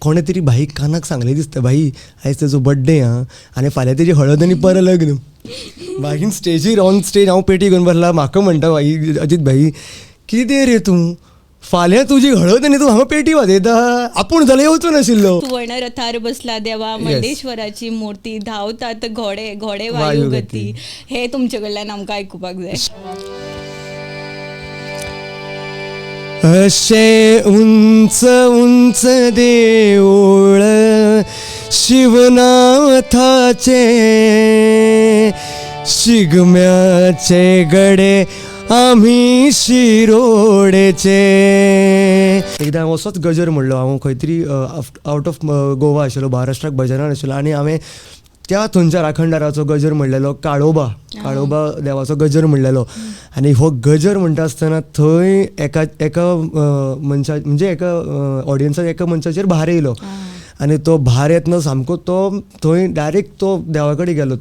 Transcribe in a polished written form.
कोणे तरी भाईक कानाक सांगले दिसता, भाई आयज तेजो बड्डे आं आनी फाल्यां तेजी हळद आनी पर लग्न. भाईन स्टेजीर ऑन स्टेज हांव पेटी घेवन बसला. म्हाका म्हणटा भाई, अजीत भाई कितें रे तूं, फाल्यां तुजी हळद आनी तूं हांगा पेटी वाजयता. आपूण जाल्यार येवचो नाशिल्लो. सुवर्ण रथार बसला देवा, मंडेश्वराची मूर्ती, धांवतात घोडे, घोडे वायुगती. हे तुमचे कडल्यान आमकां आयकुपाक जाय. अशें उंच उंच देवूळ शिवनाथाचे, शिगम्याचे गडे आम्ही शिरोडेचे. एकदां हांव असोच गजर म्हणलो. हांव खंय तरी आवट ऑफ गोवा आशिल्लो, महाराष्ट्राक भजनान आशिल्लो आनी हांवें त्या थंयच्या राखणदाराचो गजर म्हणलेलो, काळोबा देवाचो गजर म्हणलेलो. आनी हो गजर म्हणटा आसतना थंय एका मनशा म्हणजे एका ऑडियन्साक एका मनशाचेर भार येयलो. आनी तो भार येतना सामको तो थंय डायरेक्ट तो देवा कडेन गेलो.